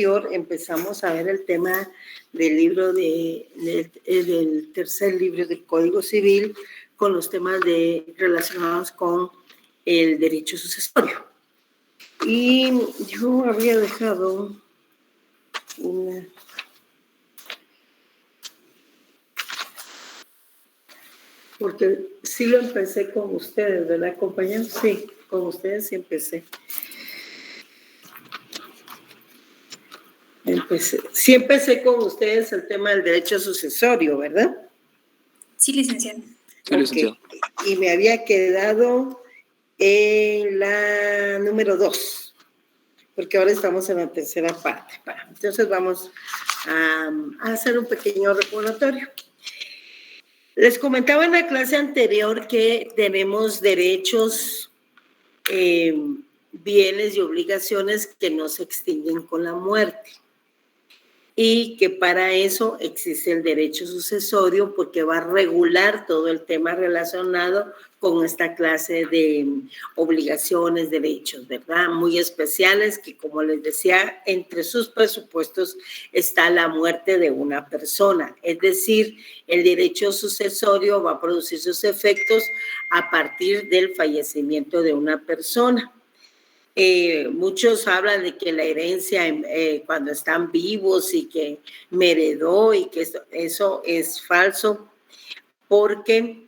Empezamos a ver el tema del libro del tercer libro del Código Civil con los temas relacionados con el derecho sucesorio. Y yo había dejado una... Porque sí lo empecé con ustedes, ¿verdad, compañeros? Sí, con ustedes sí empecé. Sí empecé con ustedes el tema del derecho sucesorio, ¿verdad? Sí, licenciado. Sí, licenciado. Okay. Y me había quedado en la número 2, porque ahora estamos en la tercera parte. Entonces vamos a hacer un pequeño recordatorio. Les comentaba en la clase anterior que tenemos derechos, bienes y obligaciones que no se extinguen con la muerte. Y que para eso existe el derecho sucesorio porque va a regular todo el tema relacionado con esta clase de obligaciones, derechos, ¿verdad? Muy especiales que, como les decía, entre sus presupuestos está la muerte de una persona. Es decir, el derecho sucesorio va a producir sus efectos a partir del fallecimiento de una persona. Muchos hablan de que la herencia cuando están vivos y que me heredó y que eso es falso porque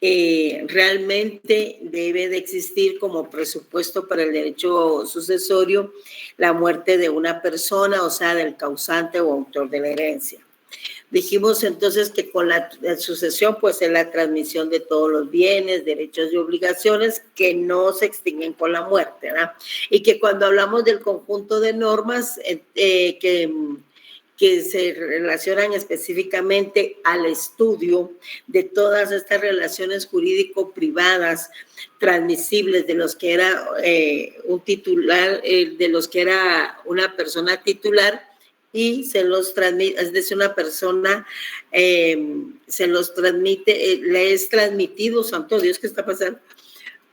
realmente debe de existir como presupuesto para el derecho sucesorio la muerte de una persona, o sea, del causante o autor de la herencia. Dijimos entonces que con la sucesión pues es la transmisión de todos los bienes, derechos y obligaciones que no se extinguen con la muerte, ¿verdad? Y que cuando hablamos del conjunto de normas que se relacionan específicamente al estudio de todas estas relaciones jurídico-privadas transmisibles de los que era un titular, de los que era una persona titular, y se los transmite, es decir, una persona se los transmite, le es transmitido, santo Dios, ¿qué está pasando?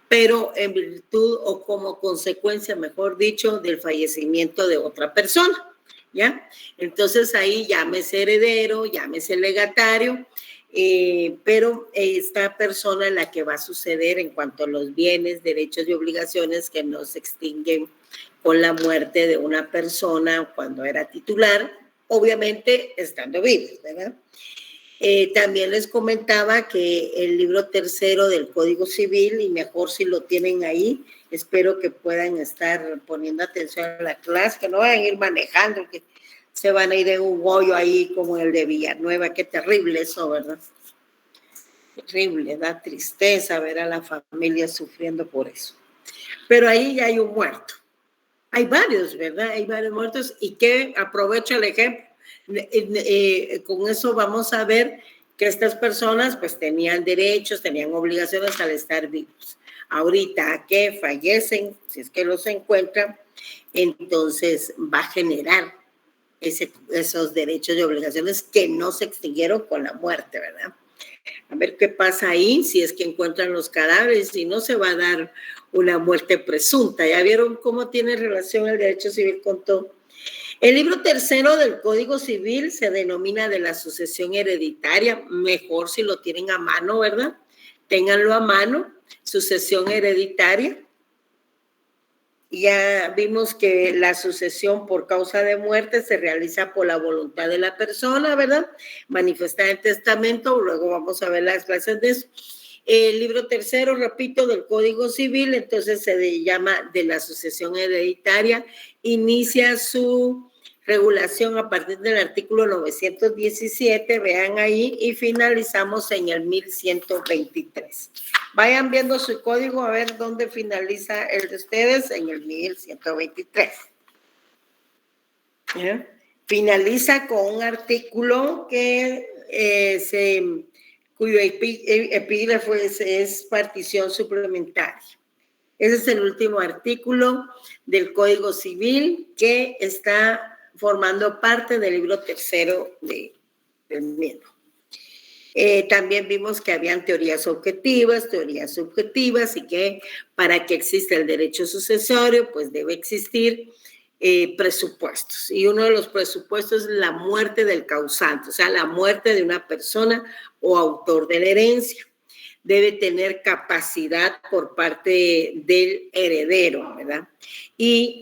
Pero en virtud o como consecuencia, mejor dicho, del fallecimiento de otra persona, ¿ya? Entonces ahí llámese heredero, llámese legatario, pero esta persona es la que va a suceder en cuanto a los bienes, derechos y obligaciones que no se extinguen con la muerte de una persona cuando era titular, obviamente estando vivos, ¿verdad? También les comentaba que el libro tercero del Código Civil, y mejor si lo tienen ahí, espero que puedan estar poniendo atención a la clase, que no vayan a ir manejando, que se van a ir en un hoyo ahí como el de Villanueva. Qué terrible eso, ¿verdad? Terrible, da tristeza ver a la familia sufriendo por eso. Pero ahí ya hay un muerto. Hay varios, ¿verdad? Hay varios muertos y que aprovecho el ejemplo. Con eso vamos a ver que estas personas pues tenían derechos, tenían obligaciones al estar vivos. Ahorita que fallecen, si es que los encuentran, entonces va a generar esos derechos y obligaciones que no se extinguieron con la muerte, ¿verdad? A ver qué pasa ahí, si es que encuentran los cadáveres, si no se va a dar una muerte presunta. ¿Ya vieron cómo tiene relación el derecho civil con todo? El libro tercero del Código Civil se denomina de la sucesión hereditaria, mejor si lo tienen a mano, ¿verdad? Ténganlo a mano, sucesión hereditaria. Ya vimos que la sucesión por causa de muerte se realiza por la voluntad de la persona, ¿verdad? Manifestada en testamento, luego vamos a ver las clases de eso. El libro tercero, repito, del Código Civil, entonces se llama de la sucesión hereditaria, inicia su regulación a partir del artículo 917, vean ahí, y finalizamos en el 1123. Vayan viendo su código a ver dónde finaliza el de ustedes, en el 1123. ¿Ya? Finaliza con un artículo que cuyo epígrafo es partición suplementaria. Ese es el último artículo del Código Civil que está formando parte del libro tercero del mismo. También vimos que habían teorías objetivas, teorías subjetivas, y que para que exista el derecho sucesorio, pues debe existir presupuestos. Y uno de los presupuestos es la muerte del causante, o sea, la muerte de una persona o autor de la herencia. Debe tener capacidad por parte del heredero, ¿verdad? Y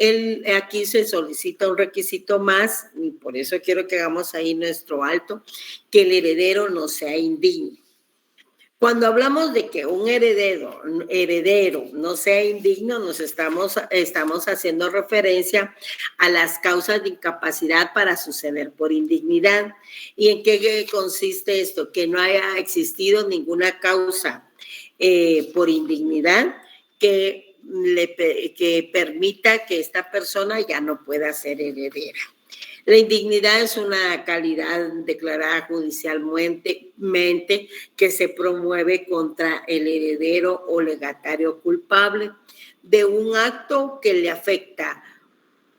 aquí se solicita un requisito más, y por eso quiero que hagamos ahí nuestro alto, que el heredero no sea indigno. Cuando hablamos de que un heredero no sea indigno, nos estamos haciendo referencia a las causas de incapacidad para suceder por indignidad. ¿Y en qué consiste esto? Que no haya existido ninguna causa por indignidad que permita que esta persona ya no pueda ser heredera. La indignidad es una calidad declarada judicialmente que se promueve contra el heredero o legatario culpable de un acto que le afecta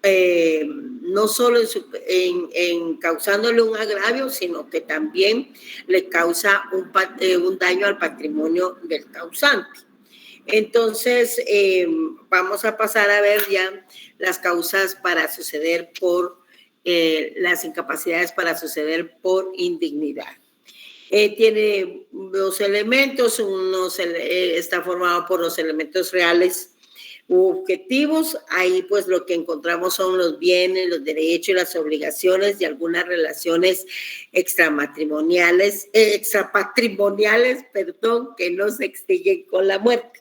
no solo en causándole un agravio, sino que también le causa un daño al patrimonio del causante. Entonces, vamos a pasar a ver ya las causas para suceder por las incapacidades para suceder por indignidad. Tiene dos elementos, está formado por los elementos reales u objetivos. Ahí pues lo que encontramos son los bienes, los derechos y las obligaciones y algunas relaciones extrapatrimoniales, que no se extinguen con la muerte.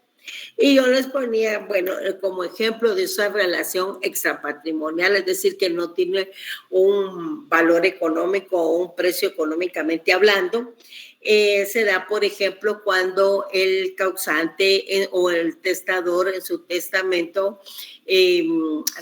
Y yo les ponía, bueno, como ejemplo de esa relación extrapatrimonial, es decir, que no tiene un valor económico o un precio económicamente hablando, se da, por ejemplo, cuando el causante o el testador en su testamento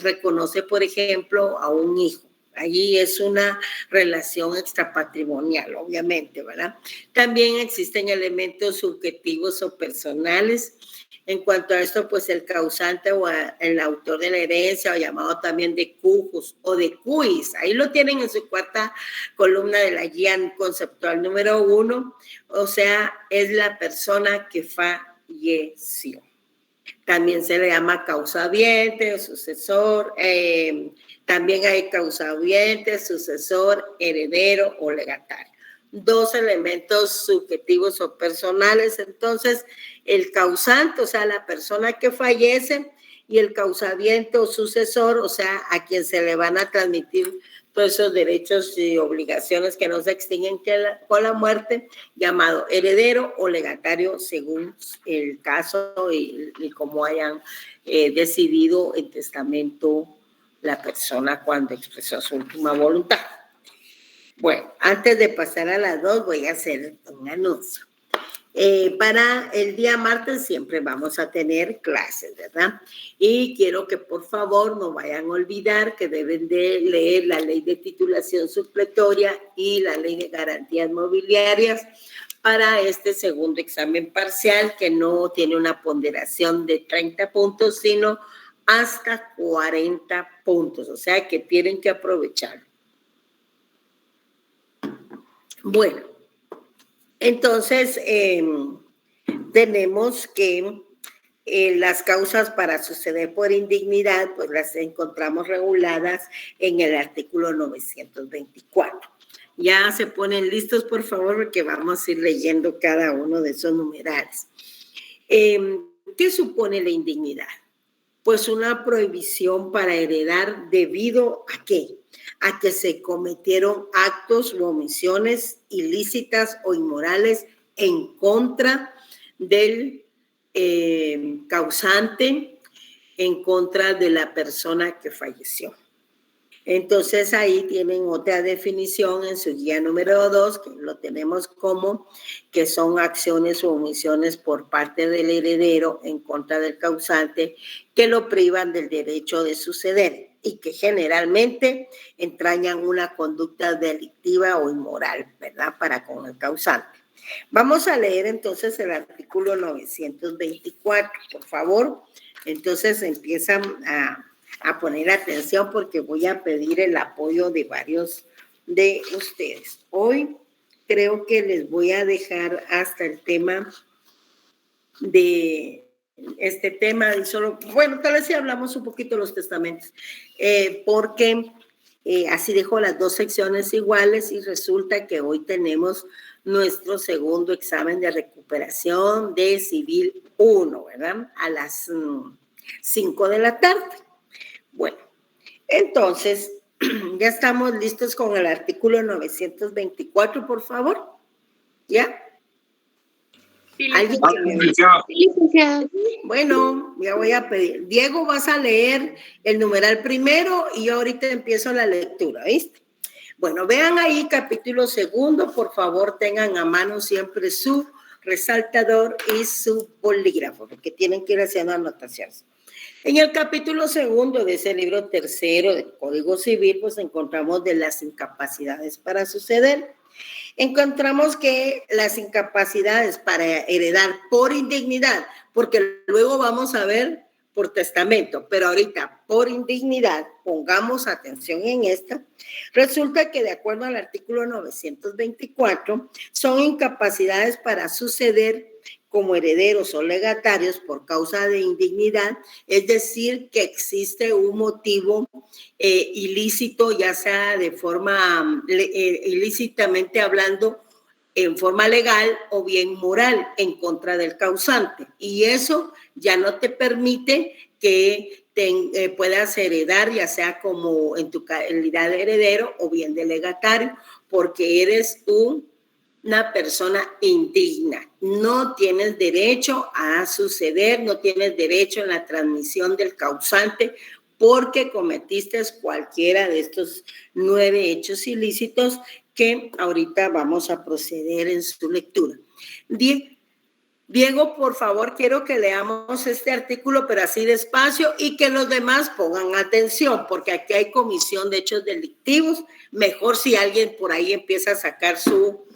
reconoce, por ejemplo, a un hijo. Allí es una relación extrapatrimonial, obviamente, ¿verdad? También existen elementos subjetivos o personales. En cuanto a esto, pues el causante o el autor de la herencia, o llamado también de cujus o de cuis, ahí lo tienen en su cuarta columna de la guía conceptual número 1, o sea, es la persona que falleció. También se le llama causaviente o sucesor, también hay causaviente, sucesor, heredero o legatario. Dos elementos subjetivos o personales, entonces el causante, o sea, la persona que fallece, y el causaviente o sucesor, o sea, a quien se le van a transmitir todos esos derechos y obligaciones que no se extinguen con la muerte, llamado heredero o legatario según el caso y cómo hayan decidido en testamento la persona cuando expresó su última voluntad. Bueno, antes de pasar a las 2 voy a hacer un anuncio. Para el día martes siempre vamos a tener clases, ¿verdad? Y quiero que por favor no vayan a olvidar que deben de leer la ley de titulación supletoria y la ley de garantías mobiliarias para este segundo examen parcial, que no tiene una ponderación de 30 puntos, sino hasta 40 puntos, o sea que tienen que aprovecharlo. Bueno, entonces tenemos que las causas para suceder por indignidad, pues las encontramos reguladas en el artículo 924. Ya se ponen listos, por favor, porque vamos a ir leyendo cada uno de esos numerales. ¿Qué supone la indignidad? Pues una prohibición para heredar debido ¿a qué? A que se cometieron actos u omisiones ilícitas o inmorales en contra del causante, en contra de la persona que falleció. Entonces ahí tienen otra definición en su guía número 2, que lo tenemos como que son acciones o omisiones por parte del heredero en contra del causante que lo privan del derecho de suceder y que generalmente entrañan una conducta delictiva o inmoral, ¿verdad? Para con el causante. Vamos a leer entonces el artículo 924, por favor. Entonces empiezan a poner atención porque voy a pedir el apoyo de varios de ustedes. Hoy creo que les voy a dejar hasta el tema de este tema y solo, bueno, tal vez sí hablamos un poquito de los testamentos, porque así dejo las dos secciones iguales y resulta que hoy tenemos nuestro segundo examen de recuperación de Civil 1, ¿verdad? A las 5 de la tarde. Bueno, entonces, ya estamos listos con el artículo 924, por favor. ¿Ya? ¿Alguien que me avise? Bueno, ya voy a pedir. Diego, vas a leer el numeral primero y yo ahorita empiezo la lectura, ¿viste? Bueno, vean ahí capítulo segundo, por favor tengan a mano siempre su resaltador y su bolígrafo, porque tienen que ir haciendo anotaciones. En el capítulo segundo de ese libro tercero del Código Civil, pues encontramos de las incapacidades para suceder. Encontramos que las incapacidades para heredar por indignidad, porque luego vamos a ver por testamento, pero ahorita por indignidad, pongamos atención en esta, resulta que de acuerdo al artículo 924, son incapacidades para suceder como herederos o legatarios por causa de indignidad, es decir, que existe un motivo ilícito, ya sea de forma ilícitamente hablando, en forma legal o bien moral en contra del causante. Y eso ya no te permite que puedas heredar, ya sea como en tu calidad de heredero o bien de legatario, porque eres una persona indigna. No tienes derecho a suceder, no tienes derecho en la transmisión del causante porque cometiste cualquiera de estos 9 hechos ilícitos que ahorita vamos a proceder en su lectura. Diego, por favor, quiero que leamos este artículo, pero así despacio, y que los demás pongan atención, porque aquí hay comisión de hechos delictivos. Mejor si alguien por ahí empieza a sacar su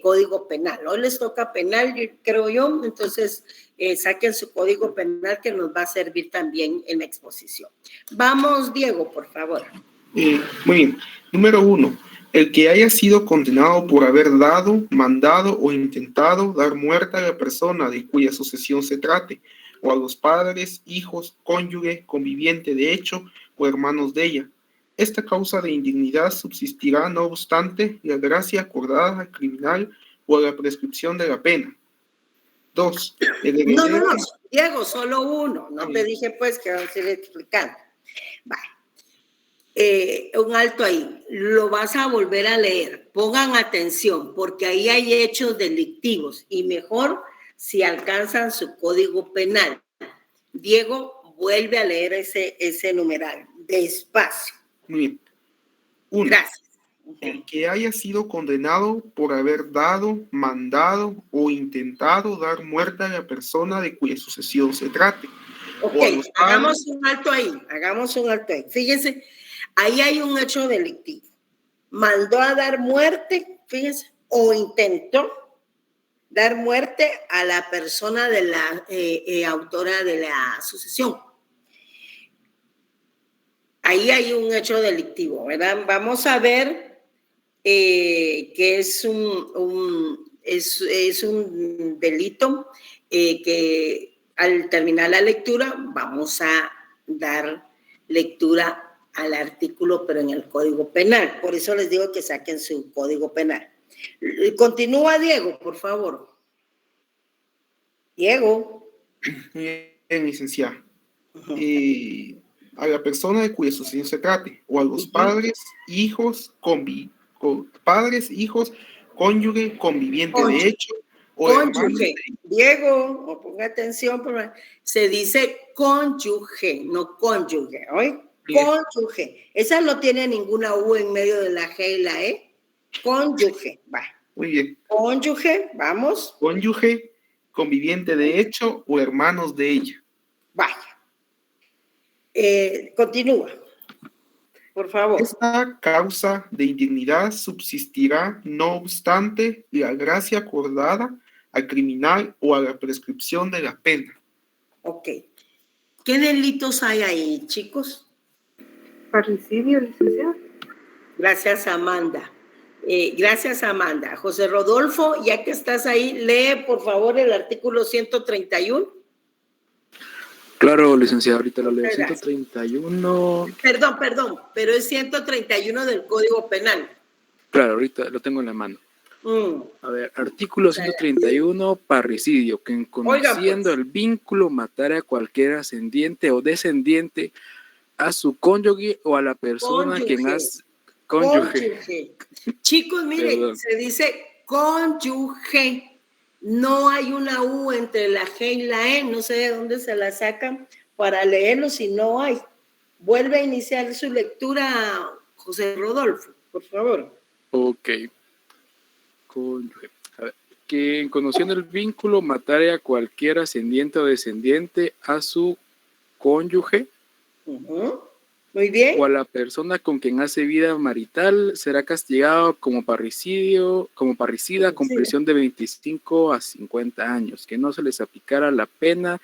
código penal. Hoy les toca penal, creo yo, entonces saquen su código penal que nos va a servir también en la exposición. Vamos, Diego, por favor. Muy bien. Número 1. El que haya sido condenado por haber dado, mandado o intentado dar muerte a la persona de cuya sucesión se trate, o a los padres, hijos, cónyuge, conviviente de hecho o hermanos de ella. Esta causa de indignidad subsistirá, no obstante, la gracia acordada al criminal o a la prescripción de la pena. 2. No, Diego, solo uno. No te dije pues que vamos a ir explicando. Vale. Un alto ahí, lo vas a volver a leer, pongan atención, porque ahí hay hechos delictivos y mejor si alcanzan su código penal. Diego, vuelve a leer ese numeral, despacio. Muy bien. 1. Gracias. El que haya sido condenado por haber dado, mandado o intentado dar muerte a la persona de cuya sucesión se trate. Ok, hagamos un alto ahí. Fíjense, ahí hay un hecho delictivo. Mandó a dar muerte, fíjense, o intentó dar muerte a la persona de la autora de la sucesión. Ahí hay un hecho delictivo, ¿verdad? Vamos a ver que es un delito que al terminar la lectura vamos a dar lectura al artículo, pero en el Código Penal. Por eso les digo que saquen su Código Penal. Continúa, Diego, por favor. Diego. Bien, licenciado. A la persona de cuya sucesión se trate, o a los padres, hijos, cónyuge, conviviente de hecho, o cónyuge. Diego, ponga atención, se dice cónyuge, no cónyuge, ¿oye? Cónyuge. Esa no tiene ninguna U en medio de la G y la E. Cónyuge, va. Muy bien. Cónyuge, vamos. Cónyuge, conviviente de hecho o hermanos de ella. Vaya. Continúa, por favor. Esta causa de indignidad subsistirá, no obstante, la gracia acordada al criminal o a la prescripción de la pena. Ok. ¿Qué delitos hay ahí, chicos? Parricidio, licenciado. Gracias, Amanda. José Rodolfo, ya que estás ahí, lee, por favor, el artículo 131. Claro, licenciado, ahorita lo leo. Muchas gracias. 131. Perdón, pero es 131 del Código Penal. Claro, ahorita lo tengo en la mano. Mm. A ver, artículo 131, parricidio, quien conociendo pues. el vínculo matara a cualquier ascendiente o descendiente a su cónyuge o a la persona quien hace Cónyuge. Chicos, miren, Perdón. se dice cónyuge. No hay una U entre la G y la E. No sé de dónde se la sacan para leerlo si no hay. Vuelve a iniciar su lectura, José Rodolfo, por favor. Ok. Cónyuge. A ver, quien conociendo el vínculo matare a cualquier ascendiente o descendiente a su cónyuge. Muy bien. O a la persona con quien hace vida marital será castigado como parricida con prisión de 25 a 50 años. Que no se les aplicara la pena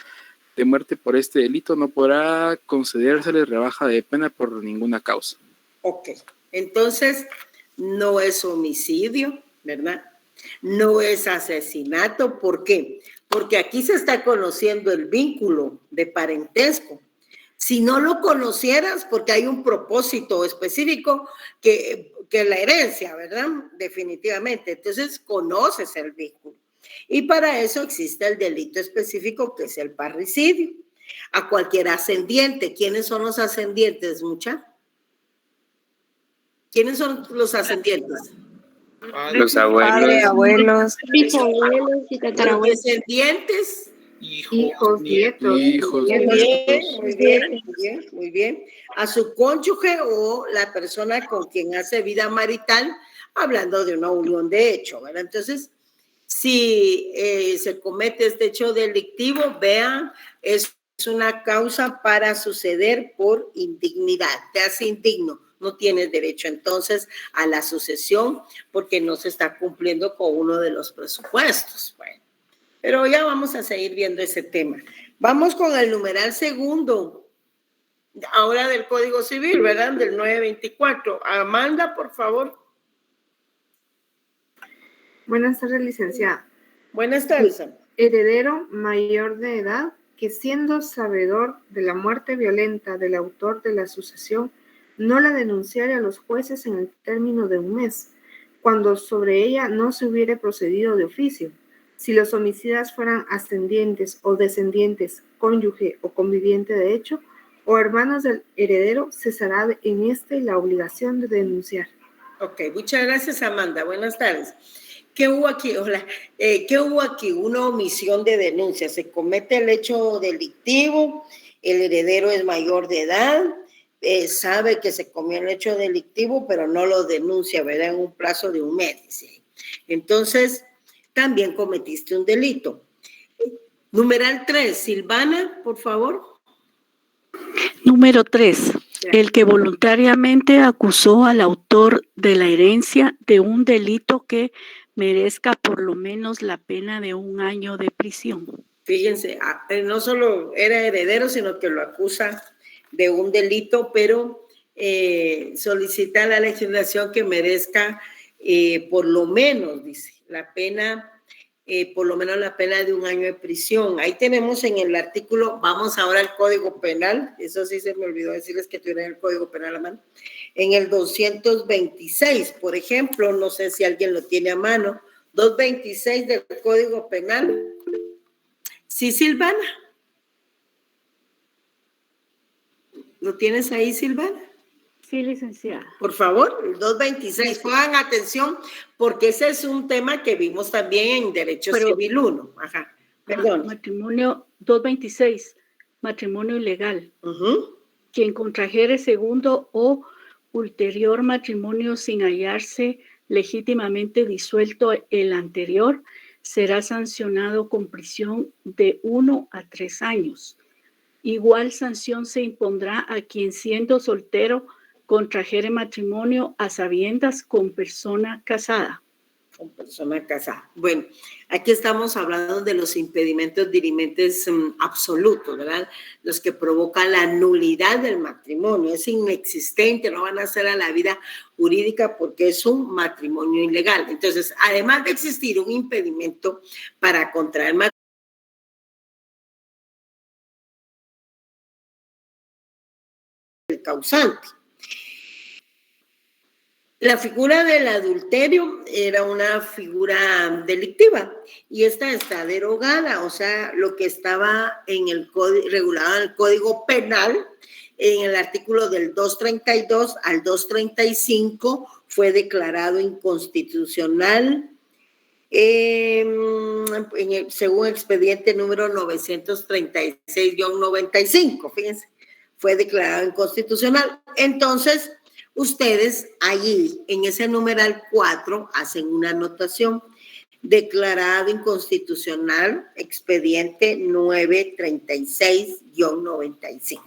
de muerte por este delito, no podrá concedérsele rebaja de pena por ninguna causa. Ok, entonces no es homicidio, ¿verdad? No es asesinato. ¿Por qué? Porque aquí se está conociendo el vínculo de parentesco. Si no lo conocieras, porque hay un propósito específico que la herencia, ¿verdad? Definitivamente. Entonces, conoces el vínculo. Y para eso existe el delito específico que es el parricidio. A cualquier ascendiente. ¿Quiénes son los ascendientes, mucha? ¿Quiénes son los ascendientes? Los abuelos. Padre, abuelos, Bisabuelos y Los tatarabuelos. descendientes. hijos, nietos. Hijos, Muy bien. A su cónyuge o la persona con quien hace vida marital, hablando de una unión de hecho, ¿verdad? Entonces, si se comete este hecho delictivo, vean, es una causa para suceder por indignidad. Te hace indigno, no tienes derecho entonces a la sucesión porque no se está cumpliendo con uno de los presupuestos. Bueno. Pero ya vamos a seguir viendo ese tema. Vamos con el numeral segundo, ahora del Código Civil, ¿verdad? Del 924. Amanda, por favor. Buenas tardes, licenciada. Buenas tardes. Heredero mayor de edad que siendo sabedor de la muerte violenta del autor de la sucesión, no la denunciare a los jueces en el término de un mes, cuando sobre ella no se hubiere procedido de oficio. Si los homicidas fueran ascendientes o descendientes, cónyuge o conviviente de hecho, o hermanos del heredero, cesará en este la obligación de denunciar. Ok, muchas gracias, Amanda. Buenas tardes. ¿Qué hubo aquí? Hola. ¿Qué hubo aquí? Una omisión de denuncia. Se comete el hecho delictivo, el heredero es mayor de edad, sabe que se comió el hecho delictivo, pero no lo denuncia, ¿verdad? En un plazo de un mes. ¿Sí? Entonces, también cometiste un delito. Numeral 3, Silvana, por favor. Número 3. El que voluntariamente acusó al autor de la herencia de un delito que merezca por lo menos la pena de 1 año de prisión. Fíjense, no solo era heredero, sino que lo acusa de un delito, pero solicita a la legislación que merezca por lo menos, dice, la pena, por lo menos la pena de 1 año de prisión. Ahí tenemos en el artículo, vamos ahora al Código Penal, eso sí se me olvidó decirles que tuviera el Código Penal a mano, en el 226, por ejemplo, no sé si alguien lo tiene a mano, 226 del Código Penal. Sí, Silvana. ¿Lo tienes ahí, Silvana? Sí, licenciada. Por favor, el 226. Pongan atención, porque ese es un tema que vimos también en Derecho Civil 1. Ajá. Perdón. Matrimonio 226, matrimonio ilegal. Quien contrajere segundo o ulterior matrimonio sin hallarse legítimamente disuelto el anterior, será sancionado con prisión de 1 a 3 años. Igual sanción se impondrá a quien siendo soltero contrajere matrimonio a sabiendas con persona casada. Con persona casada. Bueno, aquí estamos hablando de los impedimentos dirimentes absolutos, ¿verdad? Los que provocan la nulidad del matrimonio. Es inexistente, no van a hacer a la vida jurídica porque es un matrimonio ilegal. Entonces, además de existir un impedimento para contraer matrimonio, el causante. La figura del adulterio era una figura delictiva y esta está derogada, o sea, lo que estaba en el regulado en el Código Penal, en el artículo del 232 al 235, fue declarado inconstitucional según expediente número 936-95, fíjense, fue declarado inconstitucional. Entonces, ustedes allí, en ese numeral 4, hacen una anotación: declarado inconstitucional, expediente 936-95.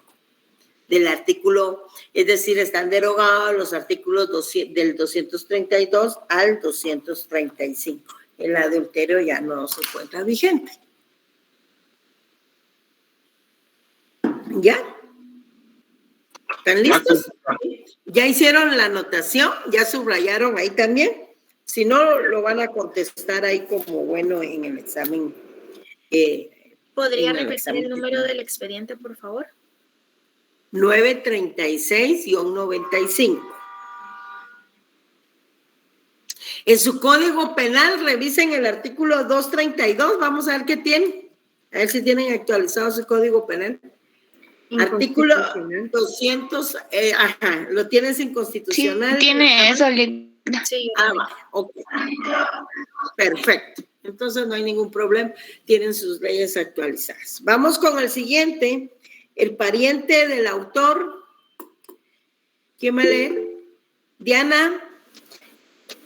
Del artículo, es decir, están derogados los artículos del 232 al 235. El adulterio ya no se encuentra vigente. ¿Ya? ¿Están listos? ¿Ya hicieron la anotación? ¿Ya subrayaron ahí también? Si no, lo van a contestar ahí como bueno en el examen. ¿Podría repetir el número del expediente, por favor? 936-95. En su Código Penal, revisen el artículo 232. Vamos a ver qué tienen. A ver si tienen actualizado su Código Penal. Artículo 200, lo tienes inconstitucional. Sí, tiene eso. Sí, ok. Perfecto. Entonces no hay ningún problema. Tienen sus leyes actualizadas. Vamos con el siguiente. El pariente del autor. ¿Quién va a leer? Diana.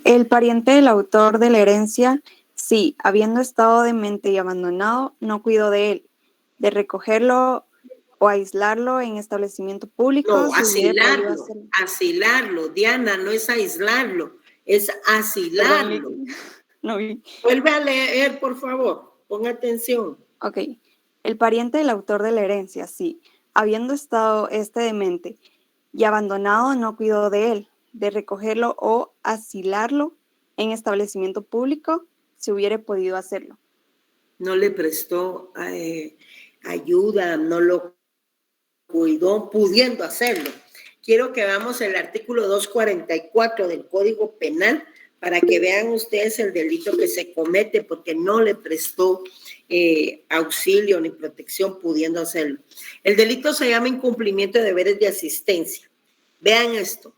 El pariente del autor de la herencia, sí, habiendo estado demente y abandonado, no cuidó de él, de recogerlo o aislarlo en establecimiento público. No, asilarlo, Diana, no es aislarlo, es asilarlo. No vi. Vuelve a leer, por favor, ponga atención. Ok, el pariente del autor de la herencia, sí, habiendo estado demente y abandonado, no cuidó de él, de recogerlo o asilarlo en establecimiento público, si hubiera podido hacerlo. No le prestó ayuda, no lo cuidó, pudiendo hacerlo. Quiero que veamos el artículo 244 del Código Penal para que vean ustedes el delito que se comete porque no le prestó auxilio ni protección pudiendo hacerlo. El delito se llama incumplimiento de deberes de asistencia. Vean esto.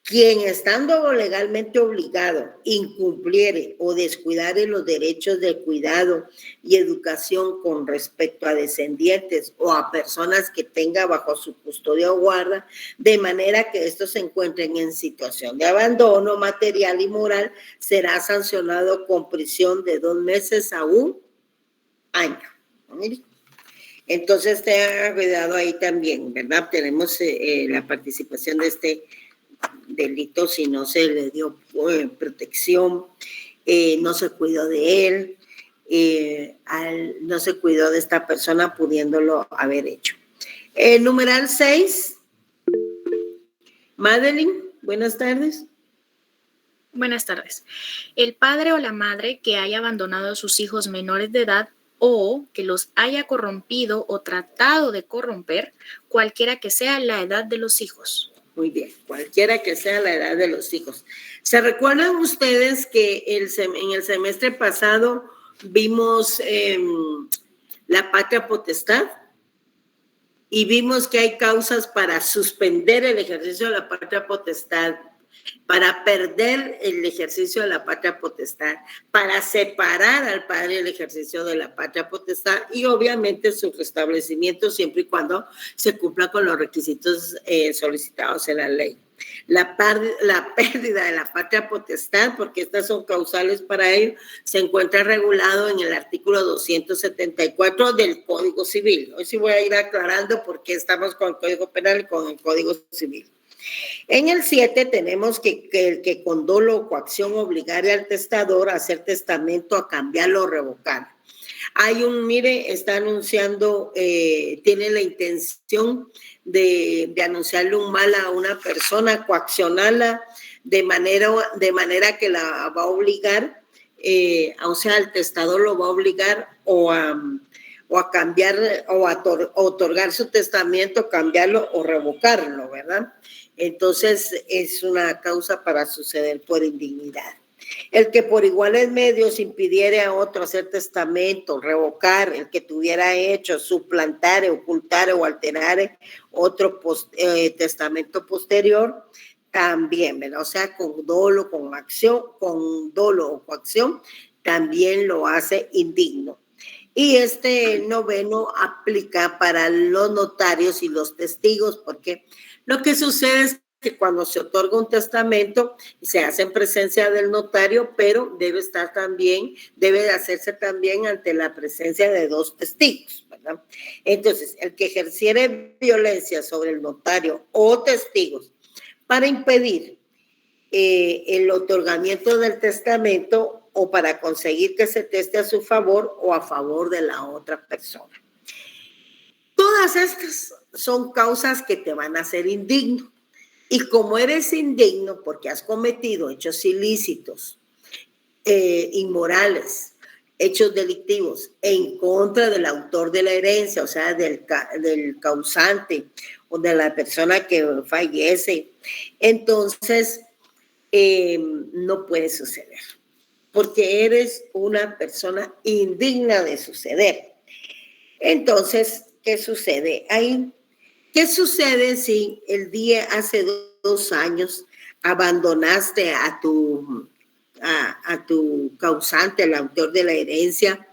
Quien estando legalmente obligado incumpliere o descuidare los derechos de cuidado y educación con respecto a descendientes o a personas que tenga bajo su custodia o guarda, de manera que estos se encuentren en situación de abandono material y moral, será sancionado con prisión de 2 meses a 1 año. Entonces tengan cuidado ahí también, ¿verdad? Tenemos la participación de este delito si no se le dio protección, no se cuidó de él, no se cuidó de esta persona pudiéndolo haber hecho. Numeral 6. Madeline, buenas tardes. Buenas tardes. El padre o la madre que haya abandonado a sus hijos menores de edad o que los haya corrompido o tratado de corromper, cualquiera que sea la edad de los hijos. Muy bien, cualquiera que sea la edad de los hijos. ¿Se recuerdan ustedes que en el semestre pasado vimos la patria potestad? Y vimos que hay causas para suspender el ejercicio de la patria potestad, para perder el ejercicio de la patria potestad, para separar al padre del ejercicio de la patria potestad y obviamente su restablecimiento siempre y cuando se cumpla con los requisitos solicitados en la ley. La pérdida de la patria potestad, porque estas son causales para ello, se encuentra regulado en el artículo 274 del Código Civil. Hoy sí voy a ir aclarando por qué estamos con el Código Penal y con el Código Civil. En el 7 tenemos que el que con dolo o coacción obligare al testador a hacer testamento, a cambiarlo o revocar. Está anunciando, tiene la intención de anunciarle un mal a una persona, coaccionarla de manera que la va a obligar, o sea, el testador lo va a obligar o o a cambiar o a otorgar su testamento, cambiarlo o revocarlo, ¿verdad? Entonces es una causa para suceder por indignidad. El que por iguales medios impidiere a otro hacer testamento, revocar el que tuviera hecho, suplantar, ocultar o alterar otro testamento posterior, también, ¿verdad? O sea, con dolo, con dolo o coacción, también lo hace indigno. Y este noveno aplica para los notarios y los testigos, porque lo que sucede es que cuando se otorga un testamento se hace en presencia del notario, pero debe de hacerse también ante la presencia de 2 testigos, ¿verdad? Entonces, el que ejerciere violencia sobre el notario o testigos para impedir el otorgamiento del testamento o para conseguir que se teste a su favor o a favor de la otra persona. Todas estas son causas que te van a hacer indigno. Y como eres indigno porque has cometido hechos ilícitos, inmorales, hechos delictivos en contra del autor de la herencia, o sea, del causante o de la persona que fallece, entonces no puede suceder, porque eres una persona indigna de suceder. Entonces, ¿qué sucede ahí? ¿Qué sucede si el día hace 2 años abandonaste a tu causante, el autor de la herencia,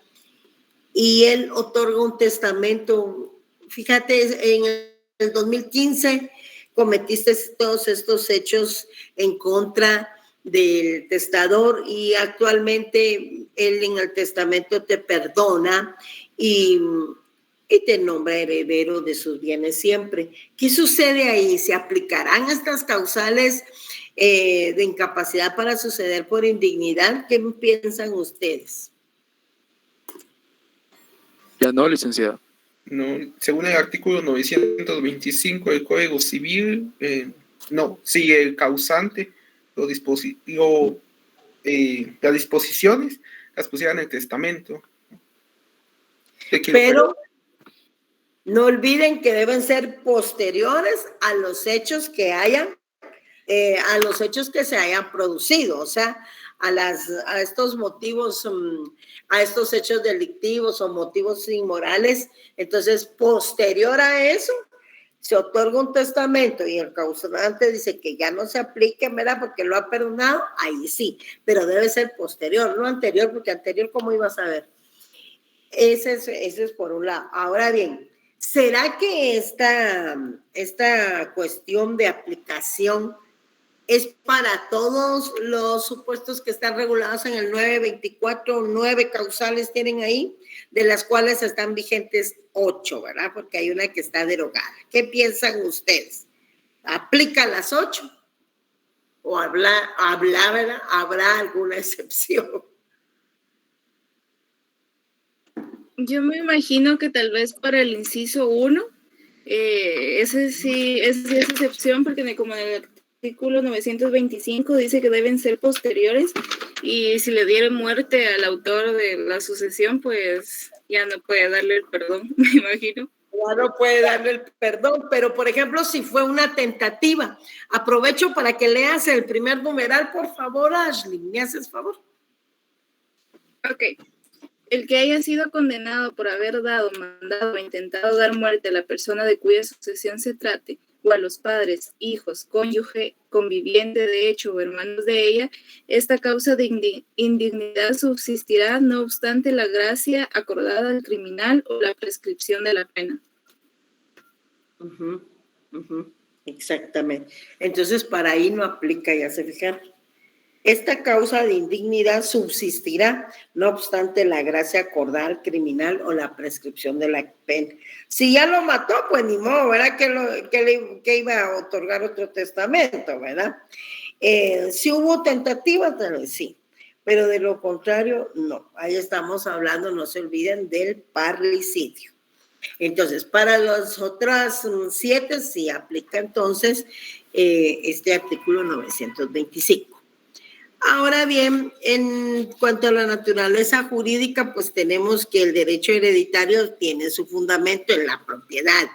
y él otorga un testamento? Fíjate, en el 2015 cometiste todos estos hechos en contra del testador y actualmente él en el testamento te perdona y te nombra heredero de sus bienes siempre. ¿Qué sucede ahí? ¿Se aplicarán estas causales de incapacidad para suceder por indignidad? ¿Qué piensan ustedes? Ya no, licenciado. No, según el artículo 925 del Código Civil, no, si el causante las disposiciones las pusiera en el testamento. Pero no olviden que deben ser posteriores a los hechos que hayan, a los hechos que se hayan producido, o sea, a estos motivos, a estos hechos delictivos o motivos inmorales. Entonces, posterior a eso, se otorga un testamento y el causante dice que ya no se aplique, ¿verdad? Porque lo ha perdonado, ahí sí, pero debe ser posterior, no anterior, porque anterior, ¿cómo ibas a ver? Ese es por un lado. Ahora bien, ¿será que esta cuestión de aplicación es para todos los supuestos que están regulados en el 924? 9 causales tienen ahí, de las cuales están vigentes 8, ¿verdad? Porque hay una que está derogada. ¿Qué piensan ustedes? ¿Aplica las 8? ¿O ¿verdad? ¿Habrá alguna excepción? Yo me imagino que tal vez para el inciso 1, ese sí es excepción, porque como en el artículo 925 dice que deben ser posteriores, y si le dieron muerte al autor de la sucesión, pues ya no puede darle el perdón, me imagino. Ya no puede darle el perdón, pero por ejemplo, si fue una tentativa, aprovecho para que leas el primer numeral, por favor, Ashley, ¿me haces favor? Ok. El que haya sido condenado por haber dado, mandado o intentado dar muerte a la persona de cuya sucesión se trate, o a los padres, hijos, cónyuge, conviviente de hecho o hermanos de ella, esta causa de indignidad subsistirá no obstante la gracia acordada al criminal o la prescripción de la pena. Exactamente. Entonces, para ahí no aplica, ya se fijaron. Esta causa de indignidad subsistirá, no obstante la gracia acordada al criminal o la prescripción de la pena. Si ya lo mató, pues ni modo, ¿verdad? Que iba a otorgar otro testamento, ¿verdad? Si hubo tentativa, tal vez sí, pero de lo contrario, no. Ahí estamos hablando, no se olviden, del parricidio. Entonces, para las otras 7 sí aplica entonces este artículo 925. Ahora bien, en cuanto a la naturaleza jurídica, pues tenemos que el derecho hereditario tiene su fundamento en la propiedad,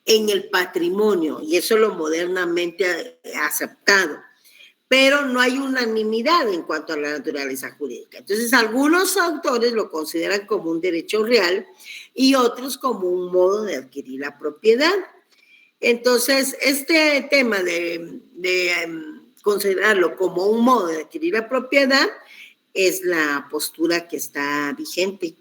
en el patrimonio, y eso es lo modernamente aceptado. Pero no hay unanimidad en cuanto a la naturaleza jurídica. Entonces, algunos autores lo consideran como un derecho real y otros como un modo de adquirir la propiedad. Entonces, este tema de considerarlo como un modo de adquirir la propiedad es la postura que está vigente.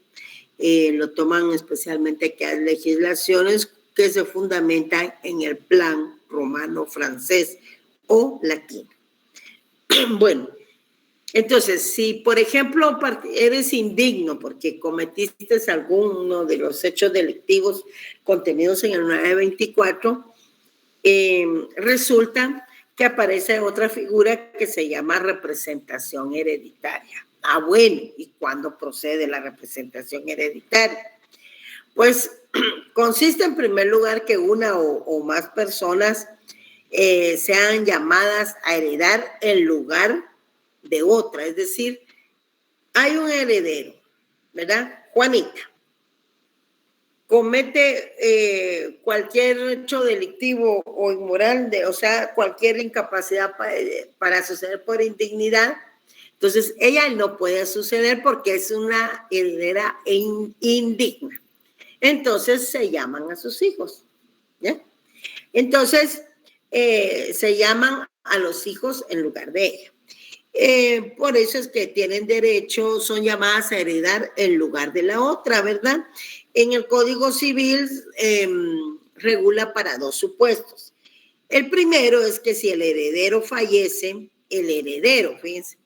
Lo toman especialmente que hay legislaciones que se fundamentan en el plan romano, francés o latino. Bueno, entonces, si por ejemplo eres indigno porque cometiste alguno de los hechos delictivos contenidos en el 924, resulta que aparece otra figura que se llama representación hereditaria. Ah, bueno, ¿y cuándo procede la representación hereditaria? Pues consiste en primer lugar que una o más personas sean llamadas a heredar en lugar de otra. Es decir, hay un heredero, ¿verdad? Juanita. Comete cualquier hecho delictivo o inmoral, o sea, cualquier incapacidad para suceder por indignidad. Entonces, ella no puede suceder porque es una heredera indigna. Entonces, se llaman a sus hijos, ¿ya? Entonces, se llaman a los hijos en lugar de ella. Por eso es que tienen derecho, son llamadas a heredar en lugar de la otra, ¿verdad? En el Código Civil regula para dos supuestos. El primero es que si el heredero fallece, fíjense,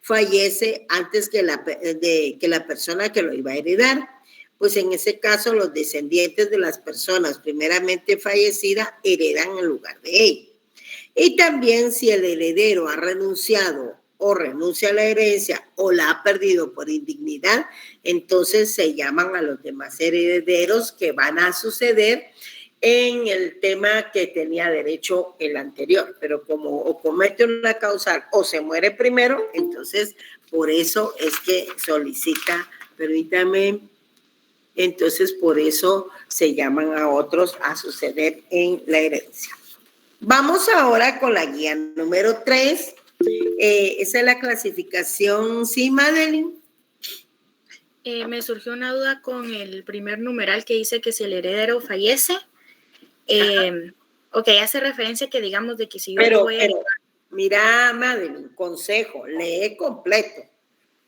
fallece antes que la persona que lo iba a heredar, pues en ese caso los descendientes de las personas primeramente fallecidas heredan en lugar de ella. Y también si el heredero ha renunciado o renuncia a la herencia o la ha perdido por indignidad, entonces se llaman a los demás herederos que van a suceder en el tema que tenía derecho el anterior. Pero como o comete una causal o se muere primero, entonces por eso es que solicita, permítame, entonces por eso se llaman a otros a suceder en la herencia. Vamos ahora con la guía número 3. Esa es la clasificación, ¿sí, Madeline? Me surgió una duda con el primer numeral que dice que si el heredero fallece, ok, hace referencia que digamos de que si yo pero mira, Madeline, consejo, lee completo,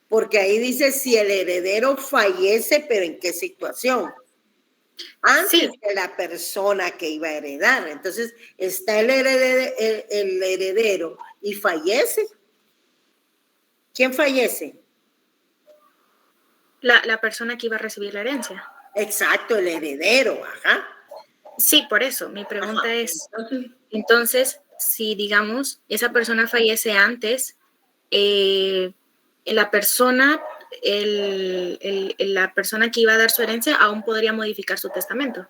porque ahí dice si el heredero fallece, pero ¿en qué situación? Antes de la persona que iba a heredar. Entonces, está el heredero y fallece. ¿Quién fallece? La persona que iba a recibir la herencia. Exacto, el heredero, ajá. Sí, por eso. Mi pregunta es, entonces, si digamos, esa persona fallece antes, la persona que iba a dar su herencia aún podría modificar su testamento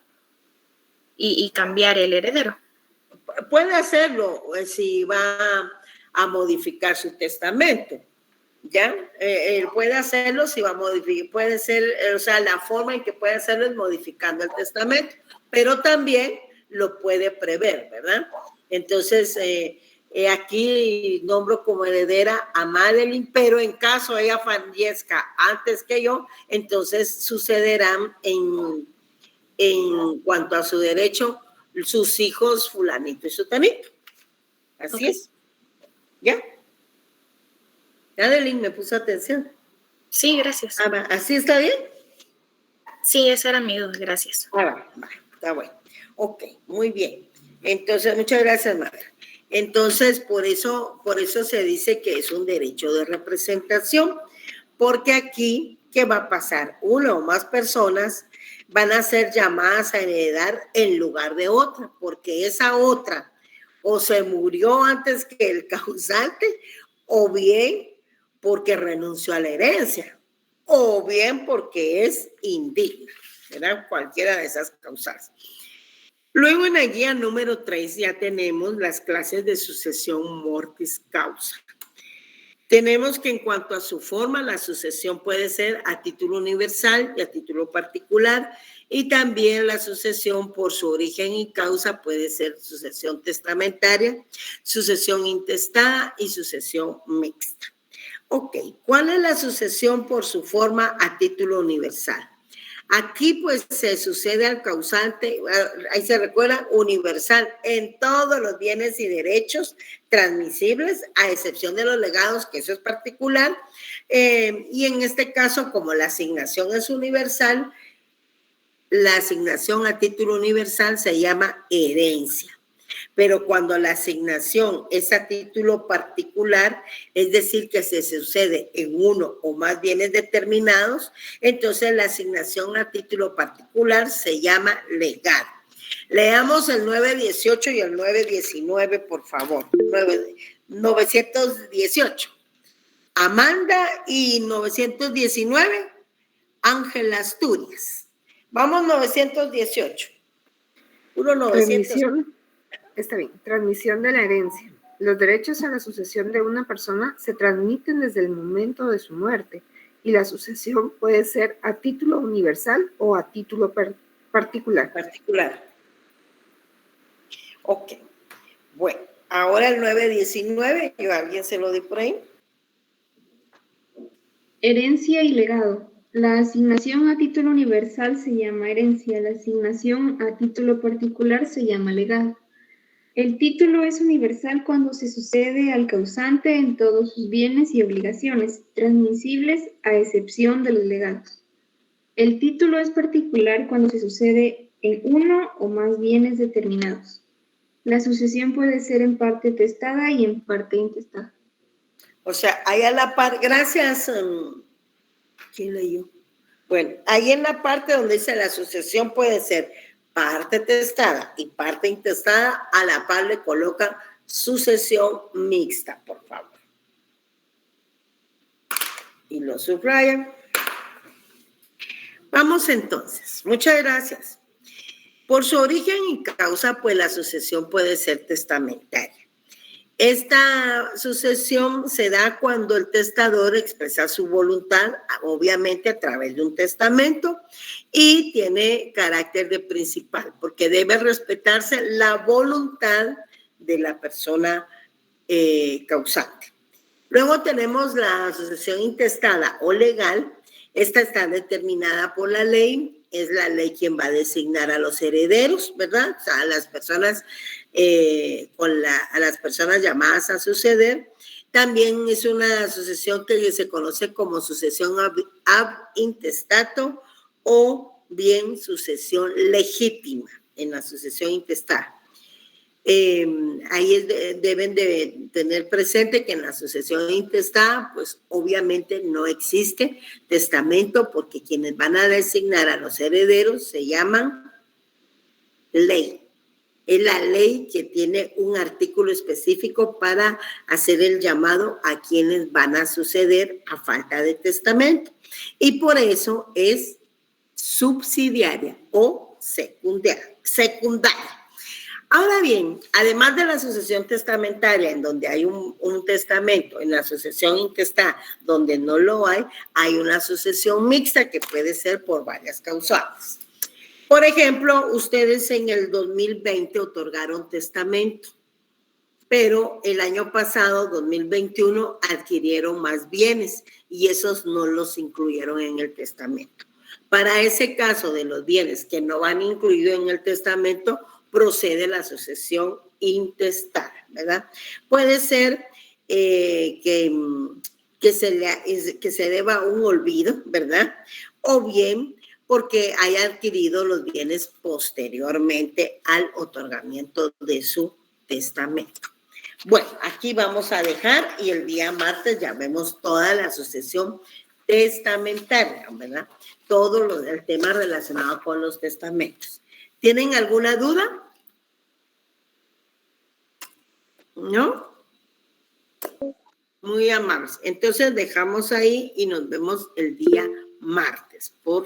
y cambiar el heredero. Puede hacerlo si va a modificar su testamento, ¿ya? Él puede hacerlo si va a modificar, puede ser, o sea, la forma en que puede hacerlo es modificando el testamento, pero también lo puede prever, ¿verdad? Entonces, aquí nombro como heredera a Madeline, pero en caso ella fallezca antes que yo, entonces sucederán en cuanto a su derecho sus hijos fulanito y sutanito. Así okay. Es. ¿Ya? Madeline, ¿me puso atención? Sí, gracias. ¿Así está bien? Sí, esa era mi duda, gracias. Va, está bueno. Ok, muy bien. Entonces, muchas gracias, madre. Entonces, por eso se dice que es un derecho de representación, porque aquí, ¿qué va a pasar? Una o más personas van a ser llamadas a heredar en lugar de otra, porque esa otra o se murió antes que el causante, o bien porque renunció a la herencia, o bien porque es indigna, ¿verdad? Cualquiera de esas causas. Luego en la guía número 3 ya tenemos las clases de sucesión mortis causa. Tenemos que en cuanto a su forma, la sucesión puede ser a título universal y a título particular, y también la sucesión por su origen y causa puede ser sucesión testamentaria, sucesión intestada y sucesión mixta. Ok, ¿cuál es la sucesión por su forma a título universal? Aquí pues se sucede al causante, ahí se recuerda, universal en todos los bienes y derechos transmisibles, a excepción de los legados, que eso es particular, y en este caso, como la asignación es universal, la asignación a título universal se llama herencia. Pero cuando la asignación es a título particular, es decir, que se sucede en uno o más bienes determinados, entonces la asignación a título particular se llama legado. Leamos el 918 y el 919, por favor. 918. Amanda y 919, Ángela Asturias. Vamos 918. Puro 900. Está bien, transmisión de la herencia. Los derechos a la sucesión de una persona se transmiten desde el momento de su muerte y la sucesión puede ser a título universal o a título particular. Ok. Bueno, ahora el 919, ¿yo a alguien se lo di por ahí? Herencia y legado. La asignación a título universal se llama herencia, la asignación a título particular se llama legado. El título es universal cuando se sucede al causante en todos sus bienes y obligaciones, transmisibles a excepción de los legados. El título es particular cuando se sucede en uno o más bienes determinados. La sucesión puede ser en parte testada y en parte intestada. O sea, ahí a la par, gracias. ¿Quién leyó? Bueno, ahí en la parte donde dice la sucesión puede ser parte testada y parte intestada, a la par le colocan sucesión mixta, por favor. Y lo subrayan. Vamos entonces. Muchas gracias. Por su origen y causa, pues la sucesión puede ser testamentaria. Esta sucesión se da cuando el testador expresa su voluntad, obviamente a través de un testamento, y tiene carácter de principal, porque debe respetarse la voluntad de la persona causante. Luego tenemos la sucesión intestada o legal. Esta está determinada por la ley. Es la ley quien va a designar a los herederos, ¿verdad? O sea, a las personas, a las personas llamadas a suceder. También es una sucesión que se conoce como sucesión ab intestato o bien sucesión legítima en la sucesión intestada. Ahí deben de tener presente que en la sucesión intestada, pues obviamente no existe testamento, porque quienes van a designar a los herederos se llaman ley. Es la ley que tiene un artículo específico para hacer el llamado a quienes van a suceder a falta de testamento. Y por eso es subsidiaria o secundaria. Ahora bien, además de la sucesión testamentaria, en donde hay un testamento, en la sucesión intestada, donde no lo hay una sucesión mixta que puede ser por varias causales. Por ejemplo, ustedes en el 2020 otorgaron testamento, pero el año pasado, 2021, adquirieron más bienes y esos no los incluyeron en el testamento. Para ese caso de los bienes que no van incluidos en el testamento, procede la sucesión intestada, ¿verdad? Puede ser que se deba un olvido, ¿verdad? O bien porque haya adquirido los bienes posteriormente al otorgamiento de su testamento. Bueno, aquí vamos a dejar y el día martes ya vemos toda la sucesión testamentaria, ¿verdad? Todo el tema relacionado con los testamentos. ¿Tienen alguna duda? ¿No? Muy amables. Entonces dejamos ahí y nos vemos el día martes. Por